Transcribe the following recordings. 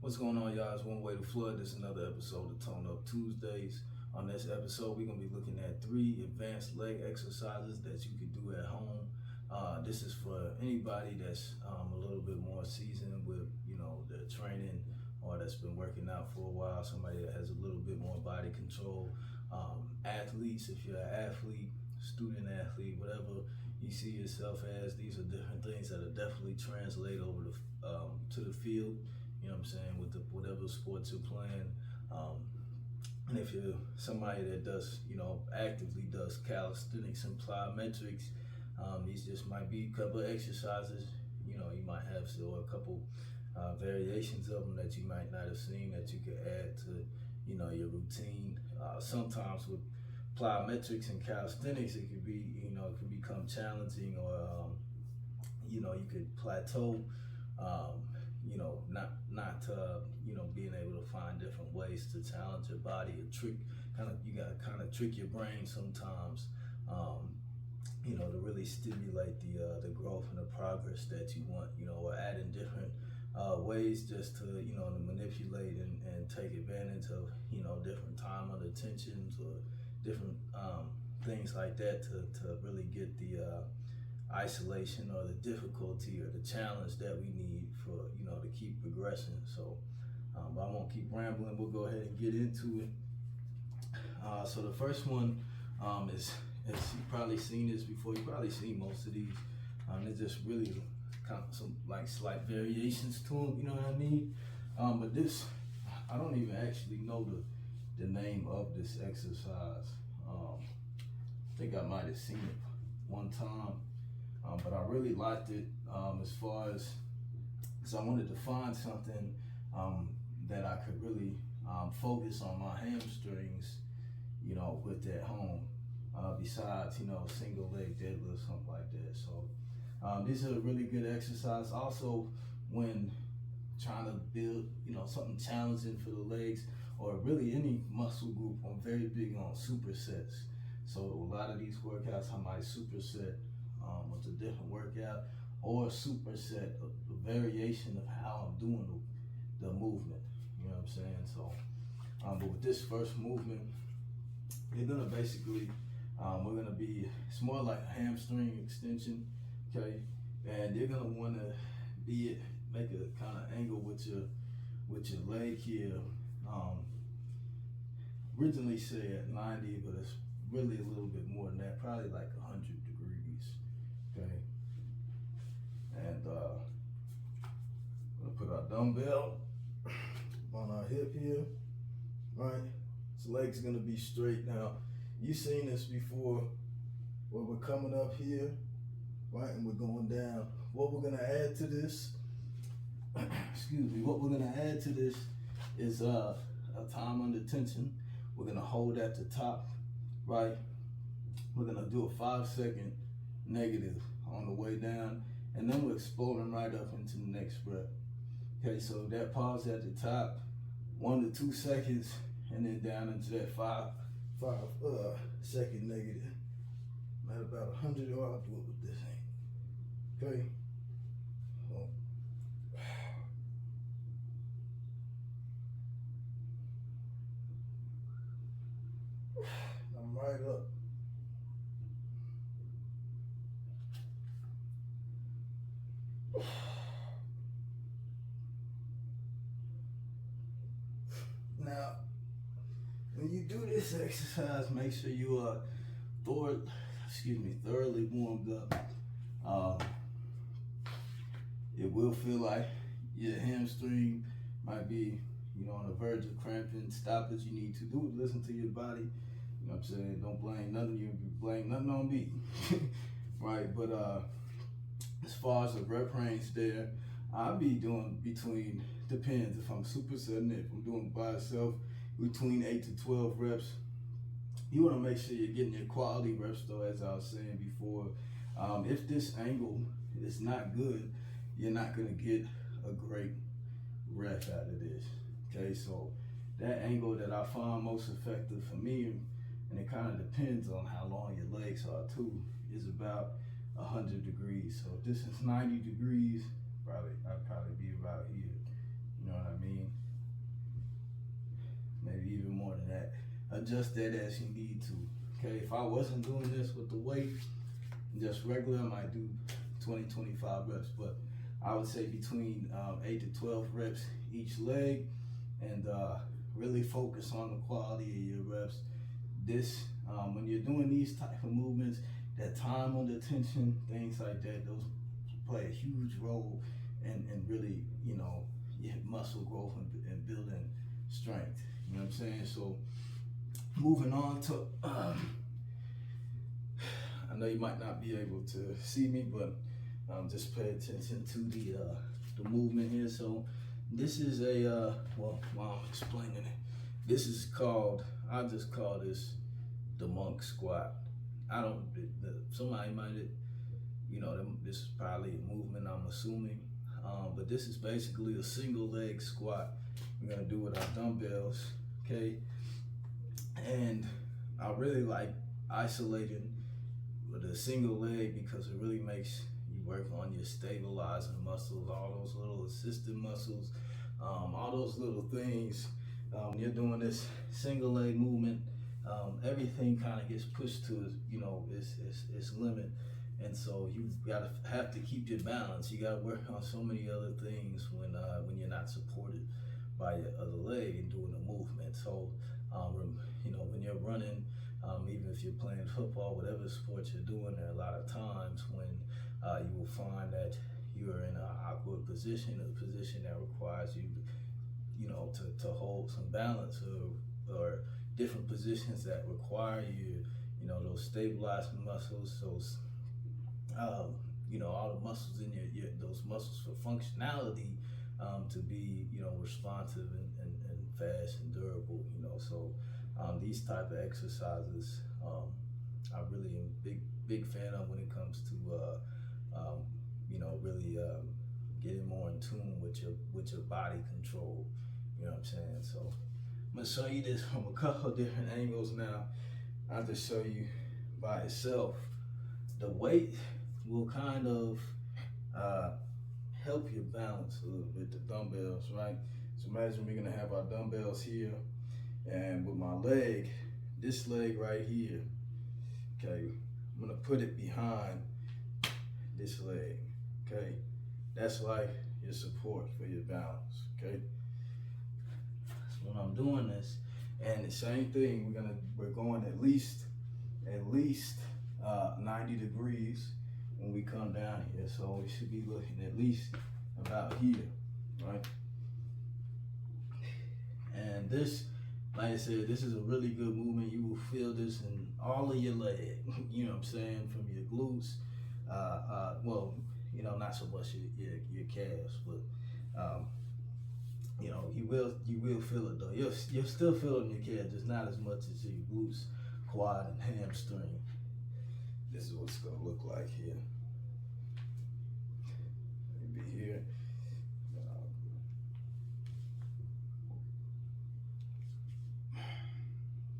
What's going on, y'all? It's One Way to Flood. This is another episode of Tone Up Tuesdays. On this episode, we're going to be looking at 3 advanced leg exercises that you can do at home. This is for anybody that's a little bit more seasoned with, their training, or that's been working out for a while, somebody that has a little bit more body control. Athletes, if you're an athlete, student athlete, whatever you see yourself as, these are different things that'll definitely translate over to the field. You know what I'm saying, with whatever sports you're playing. And if you're somebody that does, actively does calisthenics and plyometrics, these just might be a couple of exercises. You might have still a couple variations of them that you might not have seen that you could add to, your routine. Sometimes with plyometrics and calisthenics, it could be, it can become challenging, or, you could plateau. Not being able to find different ways to challenge your body, you gotta kind of trick your brain sometimes, to really stimulate the growth and the progress that you want, or adding different ways just to, to manipulate and take advantage of, different time under tensions or different things like that to really get the isolation or the difficulty or the challenge that we need for, to keep progressing. So, but I won't keep rambling. We'll go ahead and get into it. So the first one is you've probably seen this before. You've probably seen most of these. There's just really kind of some like slight variations to them. You know what I mean? But this, I don't even actually know the name of this exercise. I think I might have seen it one time. But I really liked it as far as, because I wanted to find something that I could really focus on my hamstrings, with at home, besides, single leg deadlift, something like that. So these are a really good exercise. Also, when trying to build, something challenging for the legs, or really any muscle group, I'm very big on supersets. So a lot of these workouts, I might superset with a different workout, or superset a variation of how I'm doing the movement. You know what I'm saying? So, but with this first movement, you're gonna basically, it's more like a hamstring extension, okay? And you're gonna wanna make a kind of angle with your leg here. Originally say at 90, but it's really a little bit more than that, probably like 100 degrees, okay? And gonna put our dumbbell on our hip here, right? This leg's gonna be straight. Now, you've seen this before, where we're coming up here, right, and we're going down. What we're gonna add to this, what we're gonna add to this is a time under tension. We're gonna hold at the top, right? We're gonna do a 5-second negative on the way down, and then we're exploding right up into the next breath. Okay, so that pause at the top, 1 to 2 seconds, and then down into that 5-second negative. I'm at about 100, or I'll do it with this hand. Okay. So, I'm right up. Now, when you do this exercise, make sure you are thoroughly warmed up. It will feel like your hamstring might be, on the verge of cramping. Stop what you need to do. Listen to your body. You know what I'm saying? Don't blame nothing. You blame nothing on me, right? But as far as the rep range there, I'll be doing depends if I'm supersetting it. If I'm doing it by itself, between 8 to 12 reps. You want to make sure you're getting your quality reps though, as I was saying before. If this angle is not good, you're not going to get a great rep out of this. Okay, so that angle that I find most effective for me, and it kind of depends on how long your legs are too, is about 100 degrees. So if this is 90 degrees, I'd probably be about here. You know what I mean? adjust that as you need to. Okay, if I wasn't doing this with the weight, just regular, I might do 20, 25 reps, but I would say between 8 to 12 reps each leg, and really focus on the quality of your reps. This, when you're doing these type of movements, that time under tension, things like that, those play a huge role in really, you know, your muscle growth and building strength. You know what I'm saying? So moving on to, I know you might not be able to see me, but just pay attention to the movement here. So this is a, well, while I'm explaining it, this is called, I just call this the monk squat. I don't, somebody might, you know, this is probably a movement, I'm assuming, but this is basically a single leg squat we're gonna do with our dumbbells, okay? And I really like isolating with a single leg because it really makes you work on your stabilizing muscles, all those little assisted muscles, all those little things. You're doing this single leg movement, everything kind of gets pushed to, you know, its limit. And so you gotta have to keep your balance. You gotta work on so many other things when you're not supported by your other leg and doing the movement. So, you know, when you're running, even if you're playing football, whatever sport you're doing, there are a lot of times when you will find that you're in an awkward position, a position that requires you, you know, to hold some balance, or different positions that require you, you know, those stabilizing muscles, those, you know, all the muscles in your those muscles for functionality, to be, you know, responsive and fast and durable, you know. So these type of exercises, I really am big fan of when it comes to, you know, really getting more in tune with your body control. You know what I'm saying? So I'm gonna show you this from a couple of different angles now. I'll just show you by itself. The weight will kind of help you balance a little bit, the dumbbells, right? So imagine we're gonna have our dumbbells here, and with my leg, this leg right here, okay, I'm gonna put it behind this leg, okay? That's like your support for your balance, okay? So when I'm doing this, and the same thing, we're going at least 90 degrees when we come down here. So we should be looking at least about here, right? And this, like I said, this is a really good movement. You will feel this in all of your leg, you know what I'm saying, from your glutes, well, you know, not so much your calves, but you know, you will feel it though. You'll still feel it in your calves, just not as much as your glutes, quad, and hamstring. This is what it's gonna look like here. Maybe here.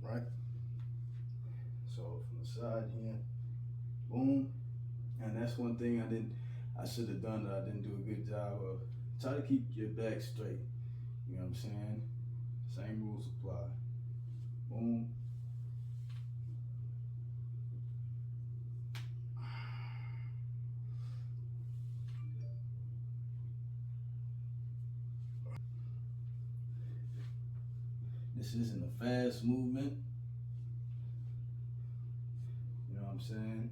Right? So from the side here, boom. And that's one thing I should have done that I didn't do a good job of. Try to keep your back straight. You know what I'm saying? Same rules apply. Boom. This isn't a fast movement. You know what I'm saying?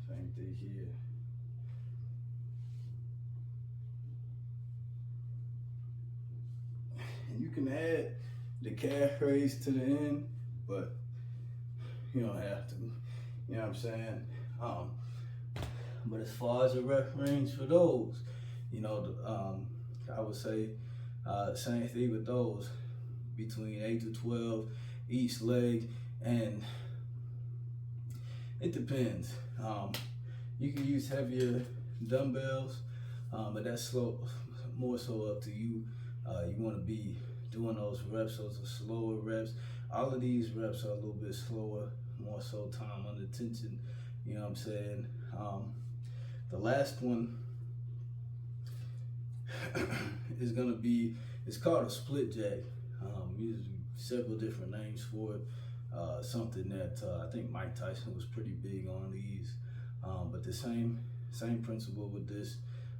Same thing here. And you can add the calf raise to the end, but you don't have to. You know what I'm saying? But as far as the rep range for those, you know, I would say same thing with those, between 8 to 12 each leg, and it depends. You can use heavier dumbbells, but that's more so up to you. You want to be doing those reps, those are slower reps. All of these reps are a little bit slower, more so time under tension. You know what I'm saying? The last one is gonna be, it's called a split jack. Usually several different names for it. Something that I think Mike Tyson was pretty big on these. But the same principle with this.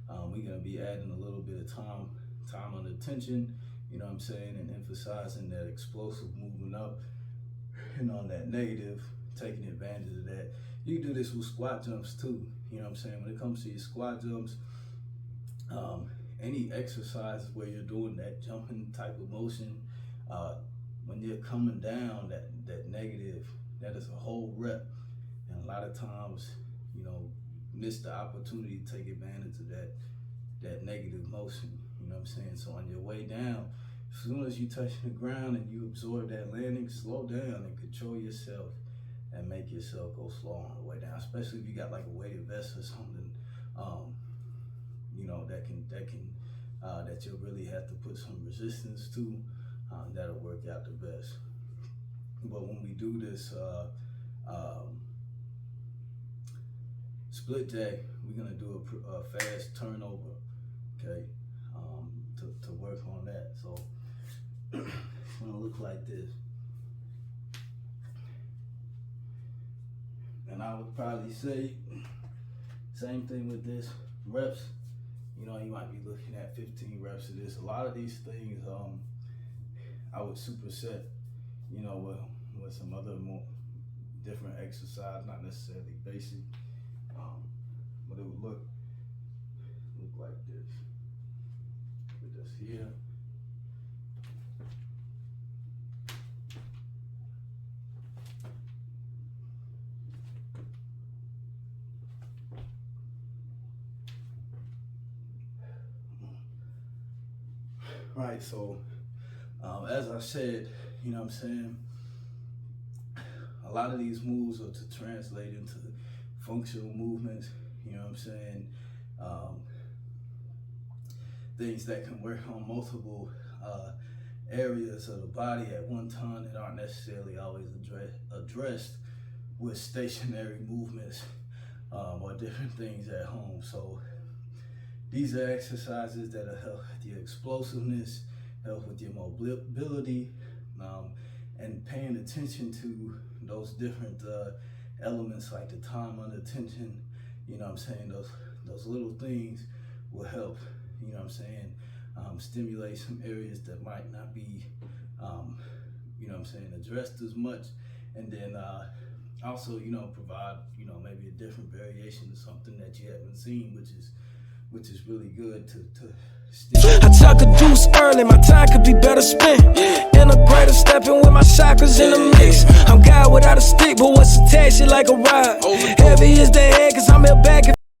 We're gonna be adding a little bit of time under tension, you know what I'm saying, and emphasizing that explosive movement up and on that negative, taking advantage of that. You can do this with squat jumps too, you know what I'm saying. When it comes to your squat jumps, any exercise where you're doing that jumping type of motion, when you're coming down, that negative, that is a whole rep. And a lot of times, you know, miss the opportunity to take advantage of that negative motion, you know what I'm saying? So on your way down, as soon as you touch the ground and you absorb that landing, slow down and control yourself and make yourself go slow on the way down, especially if you got like a weighted vest or something, you know, that you'll really have to put some resistance to. That'll work out the best. But when we do this split jack, we're gonna do a fast turnover, okay, to work on that. So it's gonna look like this. And I would probably say same thing with this reps. You know, you might be looking at 15 reps of this. A lot of these things, I would superset, you know, with some other more different exercise, not necessarily basic, but it would look like this. Put this here. Right, so as I said, you know what I'm saying, a lot of these moves are to translate into functional movements, you know what I'm saying, things that can work on multiple areas of the body at one time that aren't necessarily always addressed with stationary movements or different things at home. So these are exercises that'll help with your explosiveness, help with your mobility, and paying attention to those different elements like the time under tension, you know what I'm saying, those little things will help, you know what I'm saying, stimulate some areas that might not be, you know what I'm saying, addressed as much, and then also, you know, provide, you know, maybe a different variation of something that you haven't seen, which is really good to I tuck a deuce early, my time could be better spent. Integrator stepping with my chakras in the mix. I'm God without a stick, but what's attached, shit like a ride. Heavy is the head, cause I'm here back.